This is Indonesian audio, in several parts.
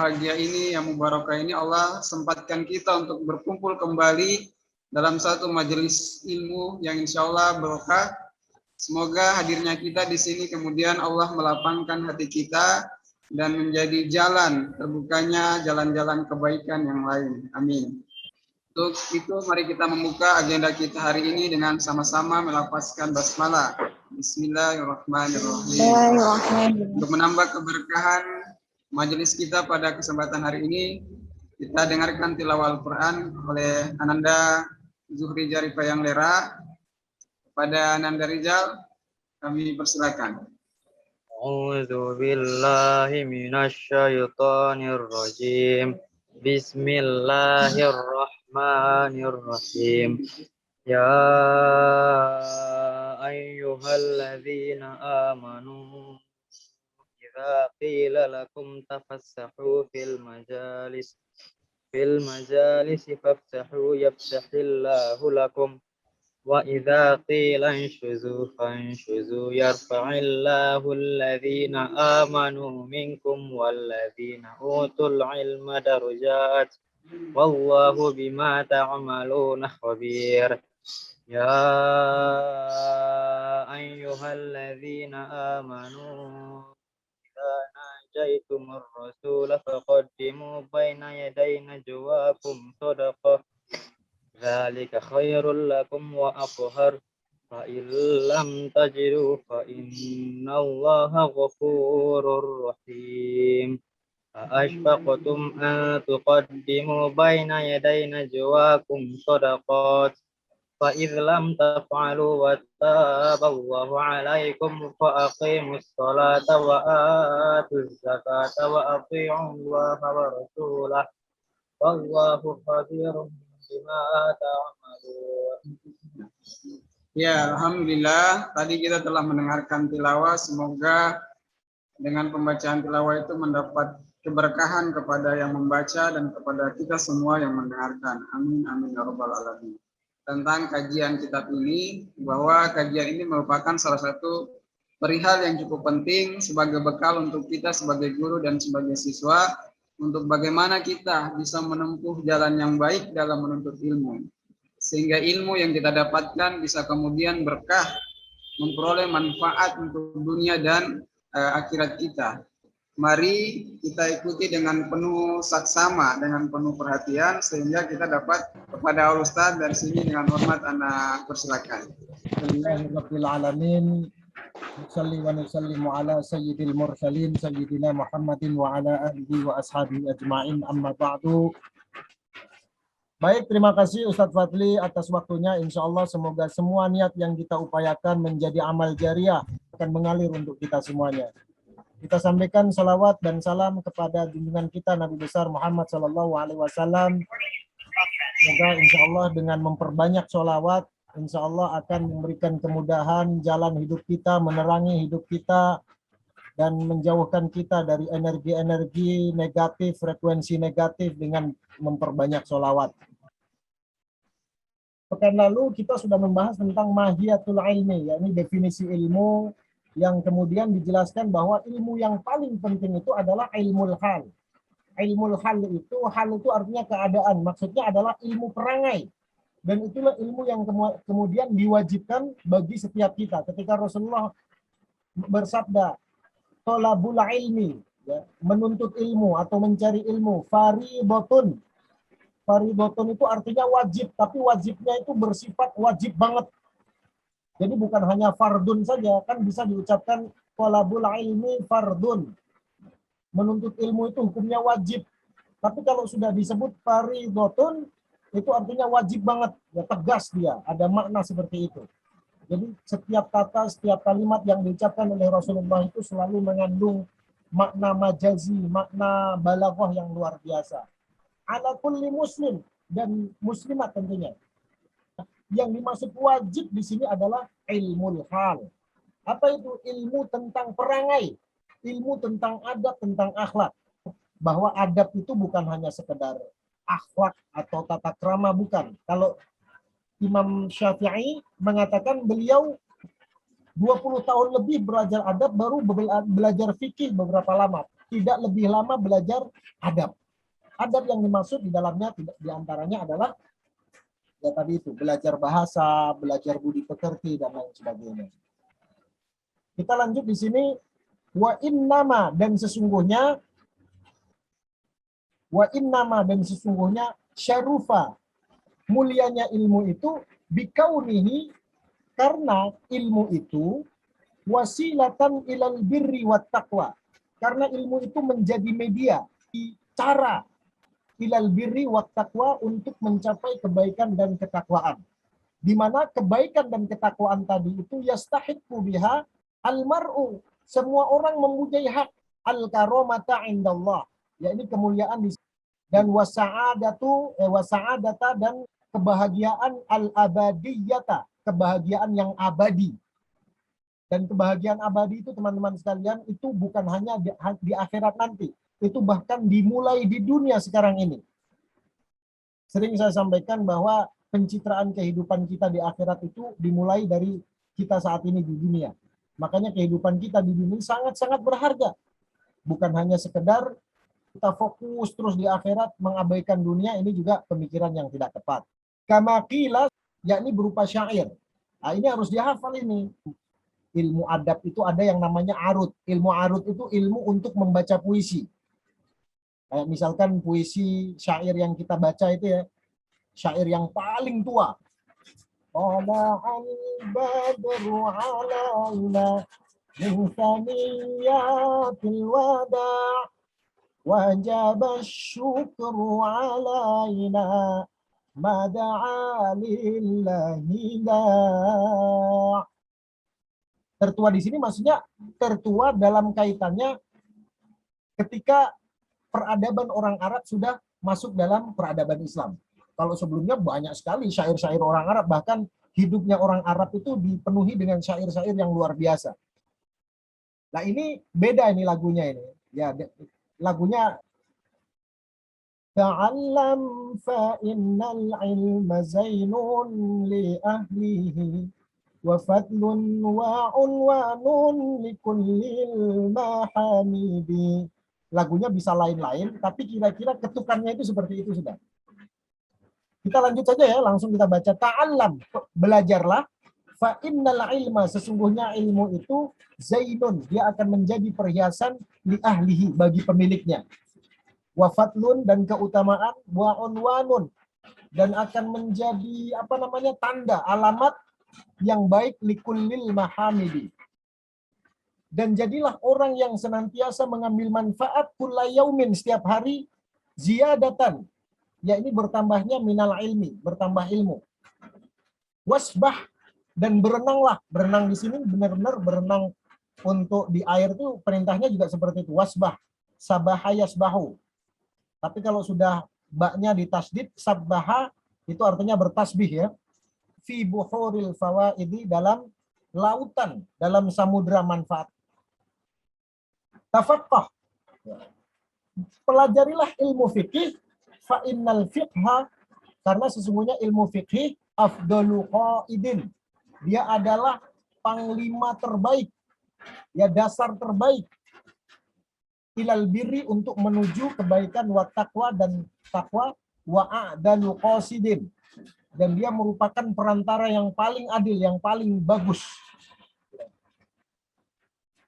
bahagia ini, yang mubarakah ini, Allah sempatkan kita untuk berkumpul kembali dalam satu majelis ilmu yang insya Allah berkah. Semoga hadirnya kita di sini kemudian Allah melapangkan hati kita dan menjadi jalan terbukanya jalan-jalan kebaikan yang lain. Amin. Untuk itu mari kita membuka agenda kita hari ini dengan sama-sama melafazkan basmalah. Bismillahirrahmanirrahim. Untuk menambah keberkahan majelis kita pada kesempatan hari ini, kita dengarkan tilawah Al-Quran oleh Ananda Zuhri Jarifayang Lera. Pada Ananda Rizal, kami persilakan. A'udzu billahi minasy syaithanir rajim. Bismillahirrahmanirrahim. Ya ayyuhalladzina amanu idza qila lakum tafassahu fil majalis fafsahu yafsahillahu lakum wa idza qila inshuzu fanshuzu yarfa'illahu alladhina amanu minkum walladhina utul ilma darajat wallahu bima ta'maluna khabir. Ya ayyuhalladzina amanu idza najaitumur rasula faqaddimu baina yaday najwakum shadaqah dzalika khairul lakum wa athhar fa illam tajidu fa innallaha ghafurur rahim. Ashfaqtum an tuqaddimu baina yaday najwakum shadaqat fa idh lam taf'alu wattaballahu 'alaikum fa aqimus salata wa atuz zakata wa athi'u Allaha wa rasulahu wallahu khabirum bima ta'malun. Ya, alhamdulillah tadi kita telah mendengarkan tilawah. Semoga dengan pembacaan tilawah itu mendapat keberkahan kepada yang membaca dan kepada kita semua yang mendengarkan. Amin amin ya rabbal alamin. Tentang kajian kitab ini, bahwa kajian ini merupakan salah satu perihal yang cukup penting sebagai bekal untuk kita sebagai guru dan sebagai siswa untuk bagaimana kita bisa menempuh jalan yang baik dalam menuntut ilmu, sehingga ilmu yang kita dapatkan bisa kemudian berkah, memperoleh manfaat untuk dunia dan akhirat kita. Mari kita ikuti dengan penuh saksama, dengan penuh perhatian, sehingga kita dapat kepada Ustaz dari sini dengan hormat anak persilakan. Bismillahirrahmanirrahim. Nusalli wa nusallimu ala sayyidil mursalin sayyidina Muhammadin wa ala alihi wa ashabihi ajma'in, amma ba'du. Baik, terima kasih Ustadz Fadli atas waktunya. Insya Allah semoga semua niat yang kita upayakan menjadi amal jariah akan mengalir untuk kita semuanya. Kita sampaikan salawat dan salam kepada junjungan kita Nabi besar Muhammad SAW. Semoga insya Allah dengan memperbanyak sholawat, insya Allah akan memberikan kemudahan jalan hidup kita, menerangi hidup kita, dan menjauhkan kita dari energi-energi negatif, frekuensi negatif dengan memperbanyak sholawat. Pekan lalu kita sudah membahas tentang mahiyatul ilmi, yakni definisi ilmu, yang kemudian dijelaskan bahwa ilmu yang paling penting itu adalah ilmul hal. Ilmul hal itu artinya keadaan, maksudnya adalah ilmu perangai. Dan itulah ilmu yang kemudian diwajibkan bagi setiap kita. Ketika Rasulullah bersabda, tolabul ilmi, ya, menuntut ilmu atau mencari ilmu, faridotun. Faridotun itu artinya wajib, tapi wajibnya itu bersifat wajib banget. Jadi bukan hanya fardun saja, kan bisa diucapkan tolabul ilmi fardun. Menuntut ilmu itu hukumnya wajib. Tapi kalau sudah disebut faridotun, itu artinya wajib banget, ya, tegas dia, ada makna seperti itu. Jadi setiap kata, setiap kalimat yang diucapkan oleh Rasulullah itu selalu mengandung makna majazi, makna balaghah yang luar biasa. Ala kulli muslim dan muslimat tentunya. Yang dimaksud wajib di sini adalah ilmul hal. Apa itu? Ilmu tentang perangai, ilmu tentang adab, tentang akhlak. Bahwa adab itu bukan hanya sekedar akhlak atau tata krama, bukan. Kalau Imam Syafi'i mengatakan beliau 20 tahun lebih belajar adab, baru belajar fikih beberapa lama. tidak lebih lama belajar adab. Adab yang dimaksud di dalamnya diantaranya adalah ya tadi itu, belajar bahasa, belajar budi pekerti dan lain sebagainya. Kita lanjut di sini, wa innama dan sesungguhnya syarufa, mulianya ilmu itu bikaunihi, karena ilmu itu wasilatan ilal birri wat taqwa. Karena ilmu itu menjadi media, cara ilal birri wat taqwa, untuk mencapai kebaikan dan ketakwaan. Di mana kebaikan dan ketakwaan tadi itu yastahiqqu biha al-mar'u, semua orang mempunyai hak al-karamata indallah, yakni kemuliaan di, dan wasa'adata dan kebahagiaan al-abadiyata, kebahagiaan yang abadi. Dan kebahagiaan abadi itu teman-teman sekalian, itu bukan hanya di akhirat nanti, itu bahkan dimulai di dunia sekarang ini. Sering saya sampaikan bahwa pencitraan kehidupan kita di akhirat itu dimulai dari kita saat ini di dunia. Makanya kehidupan kita di dunia sangat-sangat berharga. Bukan hanya sekedar kita fokus terus di akhirat, mengabaikan dunia, ini juga pemikiran yang tidak tepat. Kama qila, yakni berupa syair. Nah, ini harus dihafal ini. Ilmu adab itu ada yang namanya arud. Ilmu arud itu ilmu untuk membaca puisi. Kayak misalkan puisi syair yang kita baca itu ya, syair yang paling tua. Tala'al badru alaina min thaniyatil wada' wajaba syukru alaina mada'a lillahi da'. Tertua di sini maksudnya tertua dalam kaitannya ketika peradaban orang Arab sudah masuk dalam peradaban Islam. Kalau sebelumnya banyak sekali syair-syair orang Arab, bahkan hidupnya orang Arab itu dipenuhi dengan syair-syair yang luar biasa. Nah ini beda ini lagunya ini. Ya, lagunya Ta'allam fa innal ilma zainun li ahlihi wa fadlun wa unwanun likullil mahamidi. Lagunya bisa lain-lain, tapi kira-kira ketukannya itu seperti itu sudah. Kita lanjut saja ya, langsung kita baca. Ta'allam, belajarlah. Fa innal ilma, sesungguhnya ilmu itu zainun, dia akan menjadi perhiasan li ahlihi, bagi pemiliknya. Wa fadlun, dan keutamaan, wa unwanun, dan akan menjadi tanda, alamat yang baik likullil mahamidi. Dan jadilah orang yang senantiasa mengambil manfaat kulla yaumin, setiap hari, ziyadatan, yakni bertambahnya minal ilmi, bertambah ilmu. Wasbah, dan berenanglah. Berenang di sini benar-benar berenang untuk di air itu perintahnya juga seperti itu. Wasbah, sabaha yasbahu. Tapi kalau sudah baknya ditasdid, sabbaha, itu artinya bertasbih ya. Fi buhuril fawaidi, dalam lautan, dalam samudra manfaat. Tafaqqah, pelajarilah ilmu fikih, fa innal fiqha, karena sesungguhnya ilmu fikih afdalu qaidin, dia adalah panglima terbaik, ya dasar terbaik, ilal birri, untuk menuju kebaikan, wa taqwa, dan takwa, wa a'dalu qasidin, dan dia merupakan perantara yang paling adil, yang paling bagus.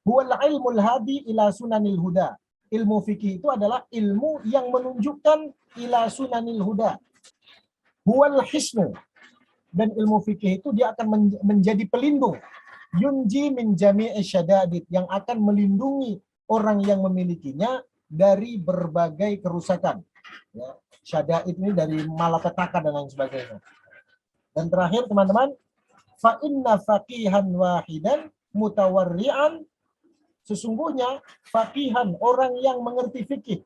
Huwal ilmul hadi ila sunanil huda. Ilmu fikih itu adalah ilmu yang menunjukkan ila sunanil huda. Huwal hisnu, dan ilmu fikih itu dia akan menjadi pelindung. Yunji min jami'i syadadid, yang akan melindungi orang yang memilikinya dari berbagai kerusakan. Ya, syada'id ini dari malapetaka dan lain sebagainya. Dan terakhir teman-teman, fa inna faqihan wahidan mutawarri'an, sesungguhnya faqihan, orang yang mengerti fikih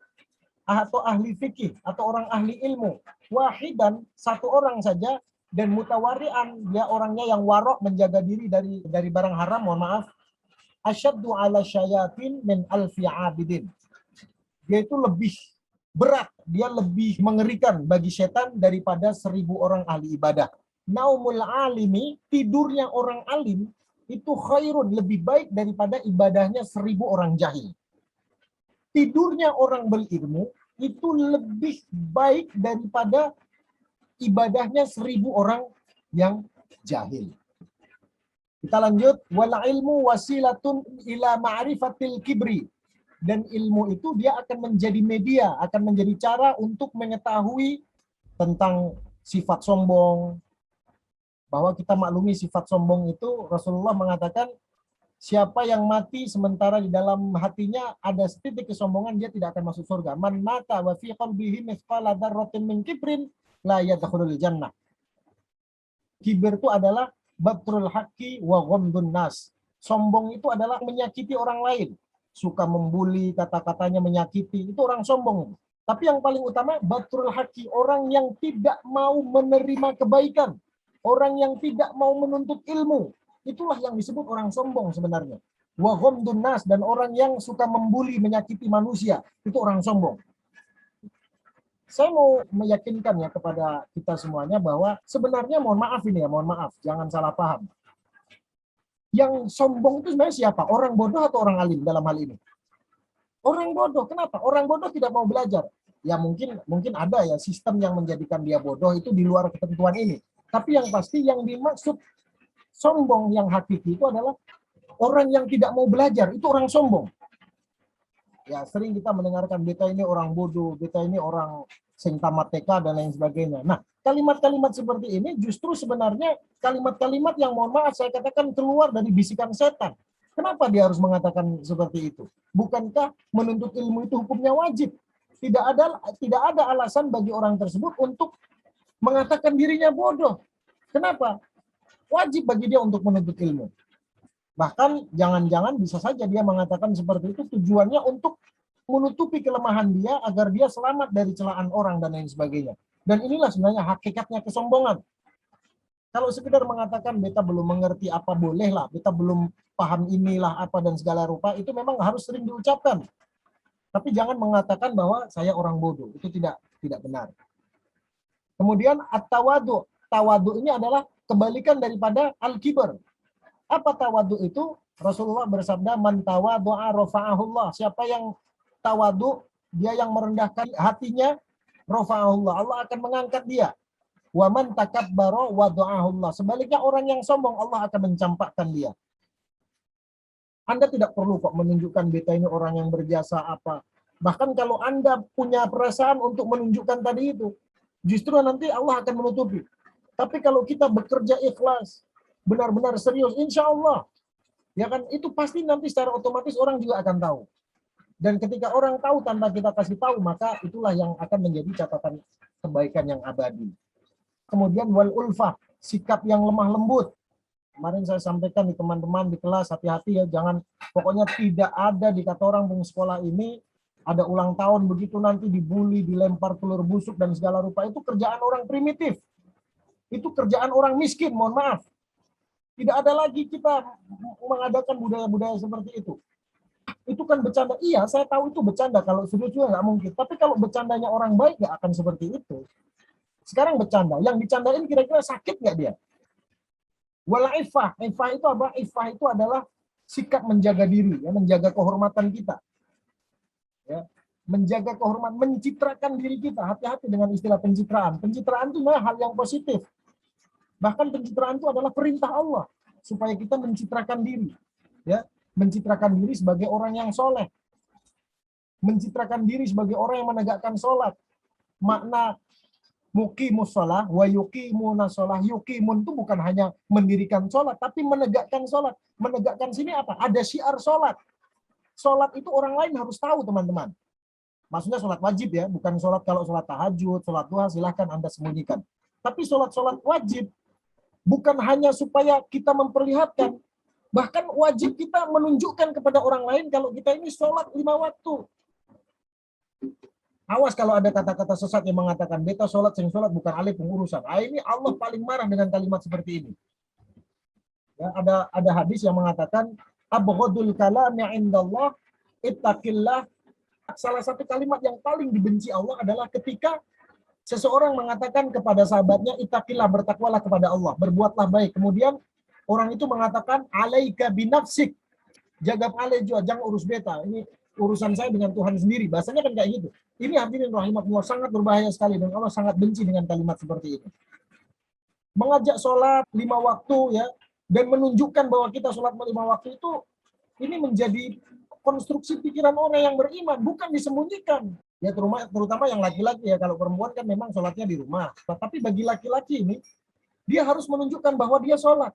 atau ahli fikih atau orang ahli ilmu, wahidan, satu orang saja, dan mutawarri'an, dia orangnya yang warok, menjaga diri dari barang haram, mohon maaf, asyaddu ala syayatin min alfi abidin, dia itu lebih berat, dia lebih mengerikan bagi setan daripada 1000 orang ahli ibadah. Naumul alimi, tidurnya orang alim itu khairun, lebih baik daripada ibadahnya 1000 orang jahil. tidurnya orang berilmu itu lebih baik daripada ibadahnya 1000 orang yang jahil. Kita lanjut, wal ilmu wasilatun ila ma'rifatil kibri. Dan ilmu itu dia akan menjadi media, akan menjadi cara untuk mengetahui tentang sifat sombong. Bahwa kita maklumi sifat sombong itu, Rasulullah mengatakan siapa yang mati sementara di dalam hatinya ada setitik kesombongan, dia tidak akan masuk surga. Man mata wa fi qalbihi mithqala dzarratin min kibrin la yadkhulul jannah. Kibir itu adalah batrul haqqi wa ghamdun nas. Sombong itu adalah menyakiti orang lain. Suka membuli, kata-katanya menyakiti, itu orang sombong. Tapi yang paling utama, batrul haqqi, orang yang tidak mau menerima kebaikan. Orang yang tidak mau menuntut ilmu. Itulah yang disebut orang sombong sebenarnya. Wa ghamdun nas, dan orang yang suka membuli, menyakiti manusia, itu orang sombong. Saya mau meyakinkan ya kepada kita semuanya bahwa sebenarnya mohon maaf ini ya, mohon maaf, jangan salah paham. Yang sombong itu sebenarnya siapa? Orang bodoh atau orang alim dalam hal ini? Orang bodoh. Kenapa? Orang bodoh tidak mau belajar. Ya mungkin ada ya sistem yang menjadikan dia bodoh itu di luar ketentuan ini. Tapi yang pasti yang dimaksud sombong yang hakiki itu adalah orang yang tidak mau belajar, itu orang sombong. Ya sering kita mendengarkan beta ini orang bodoh, beta ini orang sing tamat TK dan lain sebagainya. Nah, kalimat-kalimat seperti ini justru sebenarnya kalimat-kalimat yang mohon maaf saya katakan keluar dari bisikan setan. Kenapa dia harus mengatakan seperti itu? Bukankah menuntut ilmu itu hukumnya wajib? Tidak ada alasan bagi orang tersebut untuk mengatakan dirinya bodoh. Kenapa? Wajib bagi dia untuk menuntut ilmu. Bahkan jangan-jangan bisa saja dia mengatakan seperti itu tujuannya untuk menutupi kelemahan dia agar dia selamat dari celaan orang dan lain sebagainya. Dan inilah sebenarnya hakikatnya kesombongan. Kalau sekedar mengatakan beta belum mengerti apa bolehlah, beta belum paham inilah apa dan segala rupa, itu memang harus sering diucapkan. Tapi jangan mengatakan bahwa saya orang bodoh, itu tidak benar. Kemudian at-tawadu. Tawadu ini adalah kebalikan daripada al-kibar. Apa tawadu itu? Rasulullah bersabda, man tawadu'a rafa'ahullah. Siapa yang tawadu, dia yang merendahkan hatinya, rafa'ahullah. Allah akan mengangkat dia. Wa man takabbara wada'ahullah. Sebaliknya orang yang sombong, Allah akan mencampakkan dia. Anda tidak perlu kok menunjukkan beta ini orang yang berjasa apa. Bahkan kalau Anda punya perasaan untuk menunjukkan tadi itu, justru nanti Allah akan menutupi. Tapi kalau kita bekerja ikhlas, benar-benar serius, insya Allah, ya kan, itu pasti nanti secara otomatis orang juga akan tahu. Dan ketika orang tahu tanpa kita kasih tahu, maka itulah yang akan menjadi catatan kebaikan yang abadi. Kemudian wal ulfah, sikap yang lemah lembut. Kemarin saya sampaikan di teman-teman di kelas, hati-hati ya, jangan, pokoknya tidak ada di kata orang di sekolah ini, ada ulang tahun begitu nanti dibully, dilempar telur busuk dan segala rupa, itu kerjaan orang primitif. Itu kerjaan orang miskin, mohon maaf. Tidak ada lagi kita mengadakan budaya-budaya seperti itu. Itu kan bercanda. Iya, saya tahu itu bercanda. Kalau serius juga nggak mungkin. Tapi kalau bercandanya orang baik, nggak akan seperti itu. Sekarang bercanda. Yang dicandain kira-kira sakit nggak dia? Wala ifah. Ifah itu apa? Ifah itu adalah sikap menjaga diri, ya, menjaga kehormatan kita. Ya, menjaga kehormatan, mencitrakan diri kita. Hati-hati dengan istilah pencitraan. Pencitraan itu hal yang positif. Bahkan pencitraan itu adalah perintah Allah supaya kita mencitrakan diri, ya, mencitrakan diri sebagai orang yang soleh, mencitrakan diri sebagai orang yang menegakkan sholat. Makna muqimus sholah wa yuqimunas sholah, yuqimun itu bukan hanya mendirikan sholat, tapi menegakkan sholat. Menegakkan sini apa? Ada syiar sholat. Sholat itu orang lain harus tahu, teman-teman. Maksudnya sholat wajib ya, bukan sholat kalau sholat tahajud, sholat duha silahkan Anda sembunyikan. Tapi sholat wajib bukan hanya supaya kita memperlihatkan, bahkan wajib kita menunjukkan kepada orang lain kalau kita ini sholat 5 waktu. Awas kalau ada kata-kata sesat yang mengatakan beta sholat sing sholat bukan alih pengurusan. Ini Allah paling marah dengan kalimat seperti ini. Ya, ada hadis yang mengatakan abghadul kalami indallah ittaqillah. Salah satu kalimat yang paling dibenci Allah adalah ketika seseorang mengatakan kepada sahabatnya, ittaqillah, bertakwalah kepada Allah, berbuatlah baik. Kemudian orang itu mengatakan, alaika binafsik, jaga pale juga, jangan urus beta. Ini urusan saya dengan Tuhan sendiri. Bahasanya kan kayak gitu. Ini hadirin rahimakumullah sangat berbahaya sekali dan Allah sangat benci dengan kalimat seperti ini. Mengajak sholat 5 waktu ya dan menunjukkan bahwa kita sholat 5 waktu itu ini menjadi konstruksi pikiran orang yang beriman, bukan disembunyikan. Ya terutama yang laki-laki ya, kalau perempuan kan memang sholatnya di rumah. Tapi bagi laki-laki ini dia harus menunjukkan bahwa dia sholat.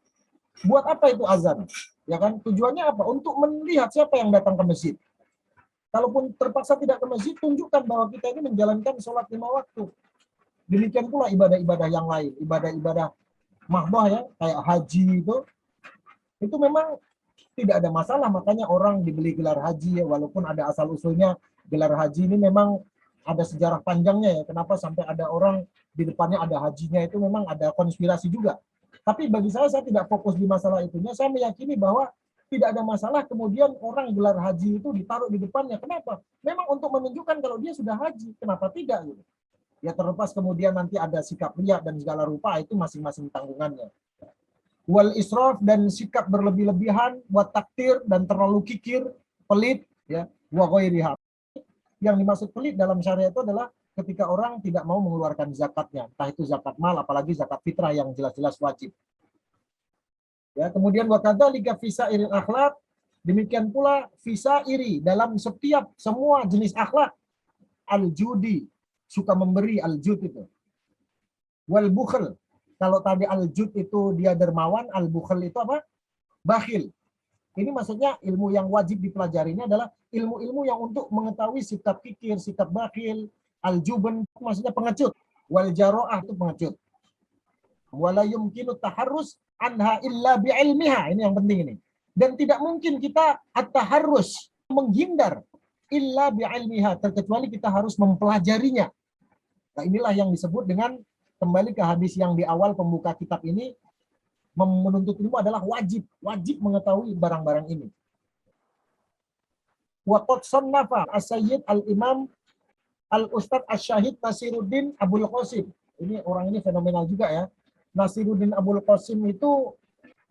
Buat apa itu azan? Ya kan tujuannya apa? Untuk melihat siapa yang datang ke masjid. Kalaupun terpaksa tidak ke masjid, tunjukkan bahwa kita ini menjalankan sholat 5 waktu. Demikian pula ibadah-ibadah yang lain, ibadah-ibadah mahdoh ya, kayak haji itu memang tidak ada masalah, makanya orang dibeli gelar haji ya, walaupun ada asal-usulnya gelar haji ini memang ada sejarah panjangnya ya, kenapa sampai ada orang di depannya ada hajinya, itu memang ada konspirasi juga. Tapi bagi saya tidak fokus di masalah itunya, saya meyakini bahwa tidak ada masalah kemudian orang gelar haji itu ditaruh di depannya. Kenapa? Memang untuk menunjukkan kalau dia sudah haji, kenapa tidak gitu. Ya terlepas kemudian nanti ada sikap riya dan segala rupa, itu masing-masing tanggungannya. Wal israf dan sikap berlebih-lebihan, wa taktir dan terlalu kikir, pelit ya, wa ghairiha. Yang dimaksud pelit dalam syariat itu adalah ketika orang tidak mau mengeluarkan zakatnya, entah itu zakat mal apalagi zakat fitrah yang jelas-jelas wajib. Ya, kemudian wa kadzalika fi sa'iril akhlaq, demikian pula fisairi dalam setiap semua jenis akhlak, al-judi, suka memberi, al-jud itu. Wal bukhl, kalau tadi al-jud itu dia dermawan, al-bukhl itu apa? Bakhil. Ini maksudnya ilmu yang wajib dipelajari ini adalah ilmu-ilmu yang untuk mengetahui sikap kikir, sikap bakhil, al-jubn maksudnya pengecut, wal jaro'ah itu pengecut. Wala yumkinu taharrus anha illa bi'ilmiha, ini yang penting ini. Dan tidak mungkin kita at-taharrus, menghindar illa bi'ilmiha, terkecuali kita harus mempelajarinya. Nah, inilah yang disebut dengan, kembali ke hadis yang di awal pembuka kitab ini, menuntut ilmu adalah wajib mengetahui barang-barang ini. Wa qad sannafa as-sayyid al-imam al-ustadz asy-syahid Nasiruddin Abul Qasim. Ini orang ini fenomenal juga ya. Nasiruddin Abul Qasim itu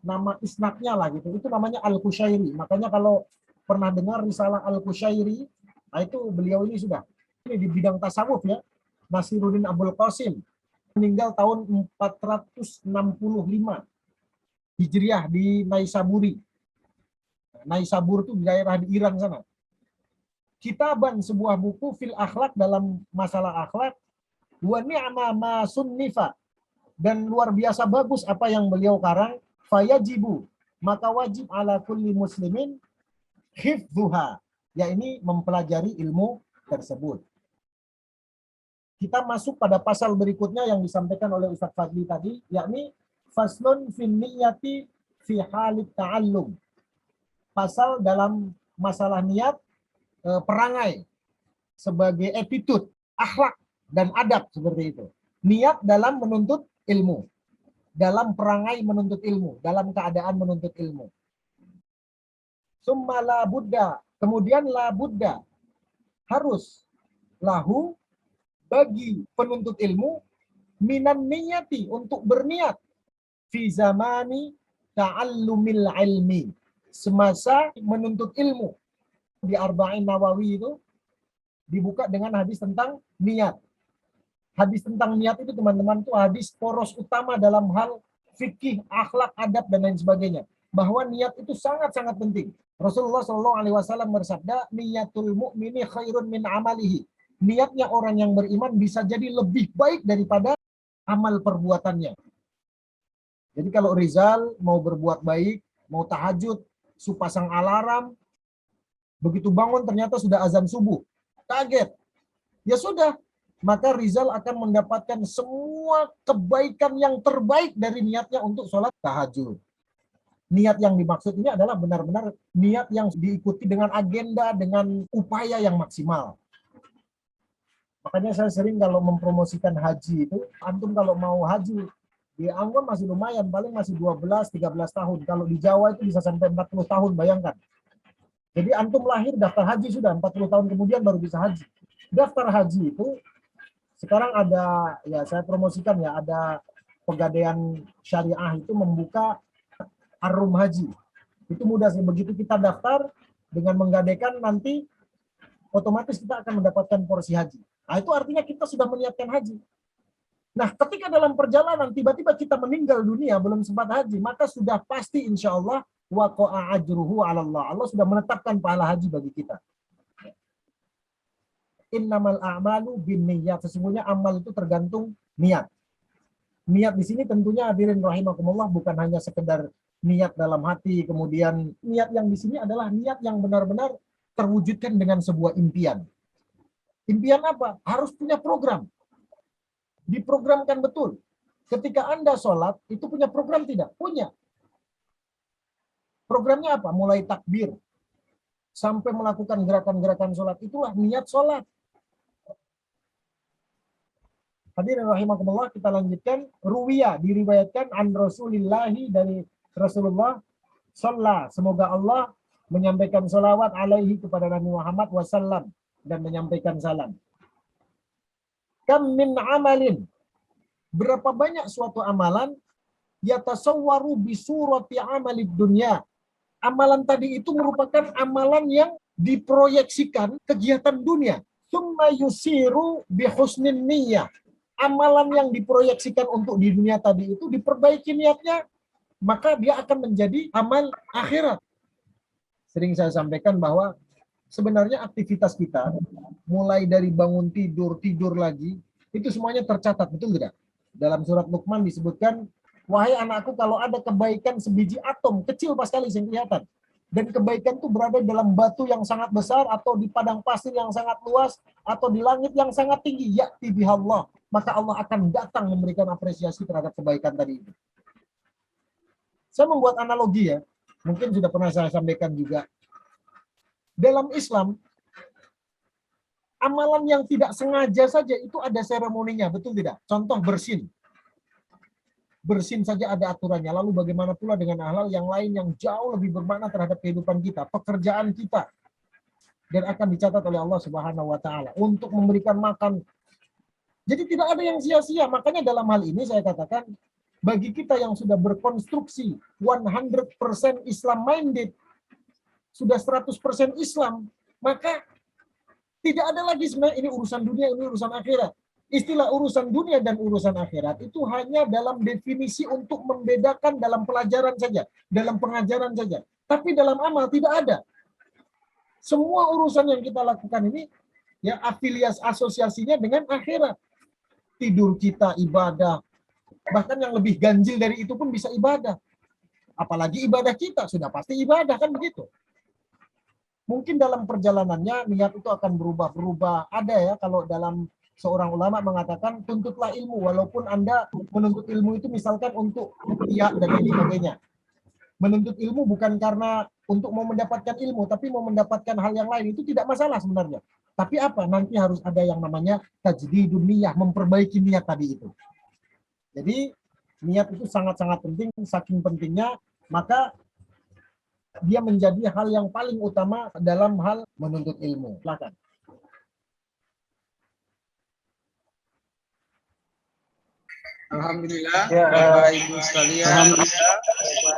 nama isnadnya lah gitu. Itu namanya Al-Qusyairi. Makanya kalau pernah dengar risalah Al-Qusyairi, nah itu beliau ini sudah. Ini di bidang tasawuf ya. Nasiruddin Abul Qasim meninggal tahun 465 Hijriah di Naisaburi. Naisabur itu di daerah di Iran sana. Kitaban, sebuah buku fil akhlak, dalam masalah akhlak, wa ni'ma ma sunnifa, dan luar biasa bagus apa yang beliau karang, fayajibu, maka wajib ala kulli muslimin hifdzuha, ya ini mempelajari ilmu tersebut. Kita masuk pada pasal berikutnya yang disampaikan oleh Ustaz Fadli tadi, yakni faslun fin niyati fi halit ta'allum. Pasal dalam masalah niat, perangai sebagai attitude, akhlak dan adab seperti itu. Niat dalam menuntut ilmu, dalam perangai menuntut ilmu, dalam keadaan menuntut ilmu. Summa la buddha, kemudian la buddha, harus lahu, bagi penuntut ilmu, minan niyati, untuk berniat, fi zamani ta'allumil ilmi, semasa menuntut ilmu. Di Arba'in Nawawi itu dibuka dengan hadis tentang niat. Hadis tentang niat itu teman-teman itu hadis poros utama dalam hal fikih, akhlak, adab dan lain sebagainya. Bahwa niat itu sangat-sangat penting. Rasulullah SAW bersabda, niyatul mu'mini khairun min amalihi. Niatnya orang yang beriman bisa jadi lebih baik daripada amal perbuatannya. Jadi kalau Rizal mau berbuat baik, mau tahajud, supasang alarm, begitu bangun ternyata sudah azan subuh, kaget. Ya sudah, maka Rizal akan mendapatkan semua kebaikan yang terbaik dari niatnya untuk sholat tahajud. Niat yang dimaksud ini adalah benar-benar niat yang diikuti dengan agenda, dengan upaya yang maksimal. Makanya saya sering kalau mempromosikan haji itu, antum kalau mau haji, di Ambon masih lumayan, paling masih 12-13 tahun. Kalau di Jawa itu bisa sampai 40 tahun, bayangkan. Jadi antum lahir daftar haji sudah, 40 tahun kemudian baru bisa haji. Daftar haji itu, sekarang ada, ya saya promosikan ya, ada Pegadaian Syariah itu membuka Arum Haji. Itu mudah sih, begitu kita daftar, dengan menggadaikan nanti otomatis kita akan mendapatkan porsi haji. Nah, itu artinya kita sudah meniatkan haji. Nah, ketika dalam perjalanan tiba-tiba kita meninggal dunia belum sempat haji, maka sudah pasti insya Allah waqa'a ajruhu 'ala Allah. Allah sudah menetapkan pahala haji bagi kita. Innamal a'malu binniyat. Sesungguhnya amal itu tergantung niat. Niat di sini tentunya hadirin rahimakumullah bukan hanya sekedar niat dalam hati, kemudian niat yang di sini adalah niat yang benar-benar terwujudkan dengan sebuah impian. Impian apa? Harus punya program. Diprogramkan betul. Ketika Anda sholat, itu punya program tidak? Punya. Programnya apa? Mulai takbir, sampai melakukan gerakan-gerakan sholat. Itulah niat sholat. Hadirin rahimakumullah, kita lanjutkan. Ruwiya, diriwayatkan an Rasulillahi, dari Rasulullah, sholat. Semoga Allah menyampaikan sholawat alaihi kepada Nabi Muhammad wasallam dan menyampaikan salam. Kam min amalin, berapa banyak suatu amalan yatasawwaru bi surati amalid dunya. Amalan tadi itu merupakan amalan yang diproyeksikan kegiatan dunia. Summa yusiru bi husnin niyyah. Amalan yang diproyeksikan untuk di dunia tadi itu diperbaiki niatnya, maka dia akan menjadi amal akhirat. Sering saya sampaikan bahwa sebenarnya aktivitas kita, mulai dari bangun tidur, tidur lagi, itu semuanya tercatat, betul tidak? Dalam surat Luqman disebutkan, wahai anakku, kalau ada kebaikan sebiji atom, kecil pas sekali yang kelihatan, dan kebaikan itu berada dalam batu yang sangat besar, atau di padang pasir yang sangat luas, atau di langit yang sangat tinggi, ya'ti bihallah, maka Allah akan datang memberikan apresiasi terhadap kebaikan tadi itu. Saya membuat analogi ya, mungkin sudah pernah saya sampaikan juga. Dalam Islam, amalan yang tidak sengaja saja itu ada seremoninya, betul tidak? Contoh bersin. Bersin saja ada aturannya. Lalu bagaimana pula dengan hal-hal yang lain yang jauh lebih bermakna terhadap kehidupan kita, pekerjaan kita, dan akan dicatat oleh Allah Subhanahu wa taala untuk memberikan makan. Jadi tidak ada yang sia-sia. Makanya dalam hal ini saya katakan, bagi kita yang sudah berkonstruksi 100% Islam minded, sudah 100% Islam, maka tidak ada lagi sebenarnya ini urusan dunia, ini urusan akhirat. Istilah urusan dunia dan urusan akhirat itu hanya dalam definisi untuk membedakan dalam pelajaran saja, dalam pengajaran saja. Tapi dalam amal tidak ada. Semua urusan yang kita lakukan ini ya afiliasi asosiasinya dengan akhirat. Tidur kita ibadah, bahkan yang lebih ganjil dari itu pun bisa ibadah. Apalagi ibadah kita sudah pasti ibadah, kan begitu. Mungkin dalam perjalanannya niat itu akan berubah-berubah. Ada ya kalau dalam seorang ulama mengatakan tuntutlah ilmu, walaupun Anda menuntut ilmu itu misalkan untuk ya dan lain sebagainya. Menuntut ilmu bukan karena untuk mau mendapatkan ilmu, tapi mau mendapatkan hal yang lain, itu tidak masalah sebenarnya. Tapi apa? Nanti harus ada yang namanya tajdidun niyah, memperbaiki niat tadi itu. Jadi niat itu sangat-sangat penting, saking pentingnya, maka dia menjadi hal yang paling utama dalam hal menuntut ilmu. Silakan. Alhamdulillah, Bapak Ibu sekalian,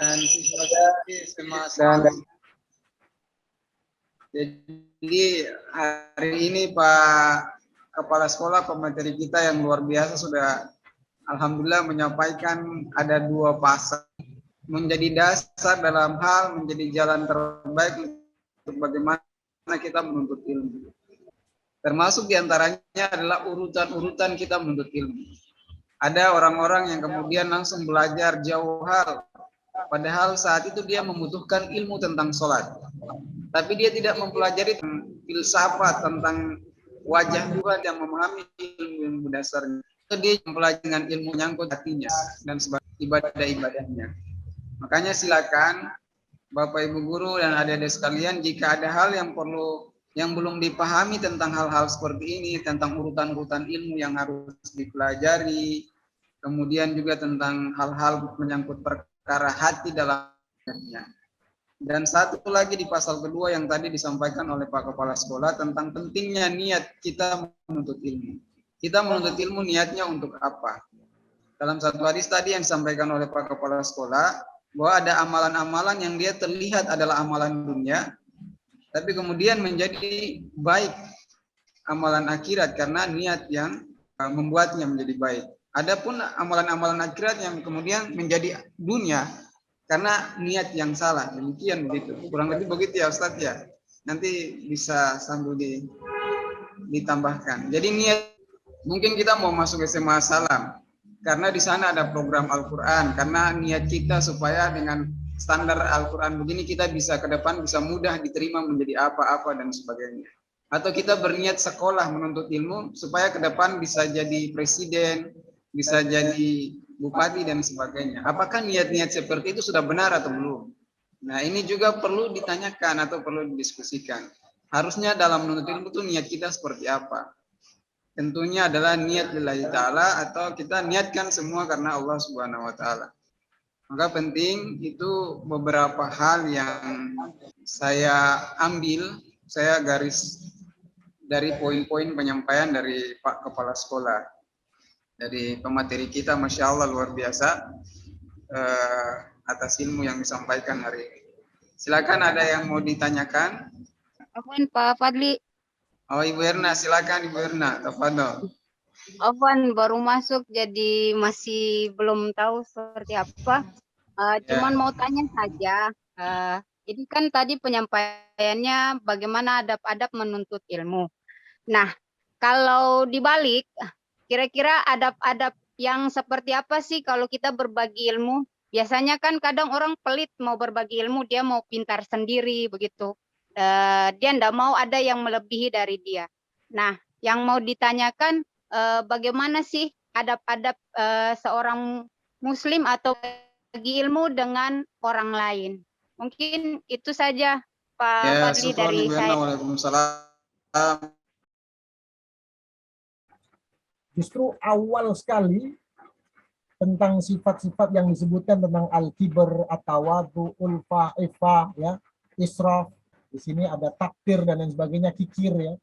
dan siswa-siswi semasa. Jadi hari ini Pak Kepala Sekolah, pemateri kita yang luar biasa sudah alhamdulillah menyampaikan ada 2 pasal menjadi dasar dalam hal menjadi jalan terbaik untuk bagaimana kita menuntut ilmu. Termasuk diantaranya adalah urutan-urutan kita menuntut ilmu. Ada orang-orang yang kemudian langsung belajar jauh hal, padahal saat itu dia membutuhkan ilmu tentang sholat. Tapi dia tidak mempelajari filsafat tentang wajah Tuhan yang memahami ilmu dasarnya. Dia mempelajari dengan ilmu nyangkut hatinya dan sebagainya, ibadah-ibadahnya. Makanya silakan Bapak Ibu guru dan adik-adik sekalian, jika ada hal yang belum dipahami tentang hal-hal seperti ini, tentang urutan-urutan ilmu yang harus dipelajari, kemudian juga tentang hal-hal menyangkut perkara hati dalamnya. Dan satu lagi di pasal kedua yang tadi disampaikan oleh Pak Kepala Sekolah tentang pentingnya niat kita menuntut ilmu. Kita menuntut ilmu niatnya untuk apa? Dalam satu hadis tadi yang disampaikan oleh Pak Kepala Sekolah, bahwa ada amalan-amalan yang dia terlihat adalah amalan dunia, tapi kemudian menjadi baik amalan akhirat karena niat yang membuatnya menjadi baik. Adapun amalan-amalan akhirat yang kemudian menjadi dunia karena niat yang salah. Demikian begitu. Kurang lebih begitu ya Ustadz ya. Nanti bisa sambil ditambahkan. Jadi niat, mungkin kita mau masuk SMA Salam karena di sana ada program Al-Qur'an, karena niat kita supaya dengan standar Al-Qur'an begini kita bisa ke depan bisa mudah diterima menjadi apa-apa dan sebagainya. Atau kita berniat sekolah menuntut ilmu supaya ke depan bisa jadi presiden, bisa jadi bupati dan sebagainya. Apakah niat-niat seperti itu sudah benar atau belum? Nah, ini juga perlu ditanyakan atau perlu didiskusikan. Harusnya dalam menuntut ilmu itu niat kita seperti apa? Tentunya adalah niat lillahi ta'ala atau kita niatkan semua karena Allah Subhanahu wa taala. Maka penting itu beberapa hal yang saya ambil, saya garis dari poin-poin penyampaian dari Pak Kepala Sekolah. Dari pemateri kita, Masya Allah luar biasa atas ilmu yang disampaikan hari ini. Silakan ada yang mau ditanyakan? Afwan Pak Fadli. Oh Ibu Erna, silakan Ibu Erna, tafadhol. Afwan baru masuk jadi masih belum tahu seperti apa. Cuman mau tanya saja. Ini kan tadi penyampaiannya bagaimana adab-adab menuntut ilmu. Nah, kalau dibalik, kira-kira adab-adab yang seperti apa sih kalau kita berbagi ilmu? Biasanya kan kadang orang pelit mau berbagi ilmu, dia mau pintar sendiri begitu. Dia tidak mau ada yang melebihi dari dia. Nah, yang mau ditanyakan bagaimana sih adab-adab seorang muslim atau bagi ilmu dengan orang lain? Mungkin itu saja Pak Fadli dari saya. Waalaikumsalam. Justru awal sekali tentang sifat-sifat yang disebutkan tentang al-kibr, at-tawadu, ulfa, ifa, ya, israf. Di sini ada takdir dan lain sebagainya, kikir ya.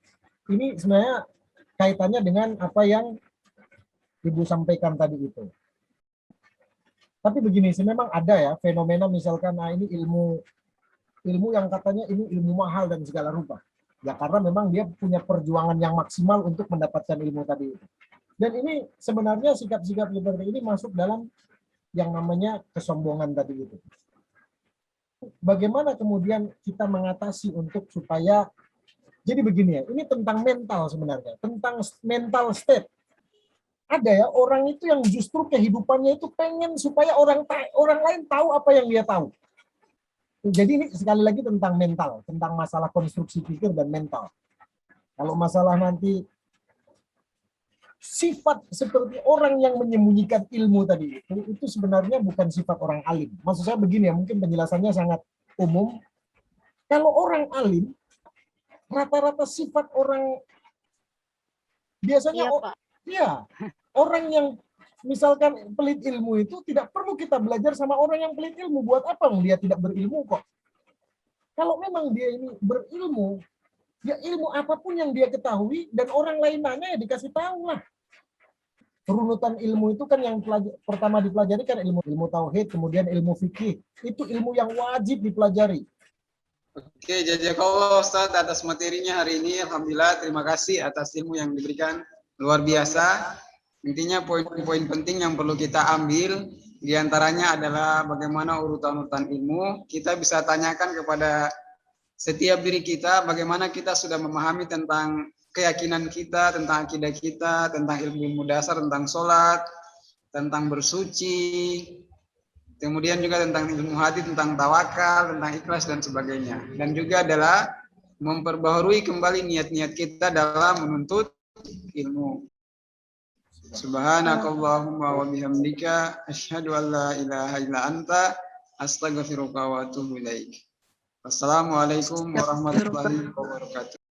Ini sebenarnya kaitannya dengan apa yang Ibu sampaikan tadi itu. Tapi begini sih, memang ada ya fenomena misalkan ini ilmu yang katanya ini ilmu mahal dan segala rupa. Ya karena memang dia punya perjuangan yang maksimal untuk mendapatkan ilmu tadi itu. Dan ini sebenarnya sikap-sikap seperti ini masuk dalam yang namanya kesombongan tadi itu. Bagaimana kemudian kita mengatasi untuk supaya, jadi begini ya, ini tentang mental sebenarnya, tentang mental state. Ada ya orang itu yang justru kehidupannya itu pengen supaya orang lain tahu apa yang dia tahu. Jadi ini sekali lagi tentang mental, tentang masalah konstruksi pikir dan mental. Kalau masalah nanti sifat seperti orang yang menyembunyikan ilmu tadi itu sebenarnya bukan sifat orang alim. Maksud saya begini ya, mungkin penjelasannya sangat umum. Kalau orang alim, rata-rata sifat orang biasanya orang yang misalkan pelit ilmu itu tidak perlu kita belajar sama orang yang pelit ilmu. Buat apa dia tidak berilmu kok? Kalau memang dia ini berilmu, ya ilmu apapun yang dia ketahui dan orang lain nanya ya dikasih tahu lah. Runutan ilmu itu kan yang pertama dipelajari kan ilmu tauhid, kemudian ilmu fikih. Itu ilmu yang wajib dipelajari. Oke, jazakallah Ustaz atas materinya hari ini. Alhamdulillah, terima kasih atas ilmu yang diberikan. Luar biasa. Intinya poin-poin penting yang perlu kita ambil diantaranya adalah bagaimana urutan-urutan ilmu. Kita bisa tanyakan kepada setiap diri kita bagaimana kita sudah memahami tentang keyakinan kita, tentang akidah kita, tentang ilmu dasar, tentang sholat, tentang bersuci, kemudian juga tentang ilmu hati, tentang tawakal, tentang ikhlas dan sebagainya. Dan juga adalah memperbaharui kembali niat-niat kita dalam menuntut ilmu. Subhanakallahumma wa bihamdika asyhadu an la ilaha illa anta astaghfiruka wa atubu ilaik. Wassalamualaikum warahmatullahi wabarakatuh.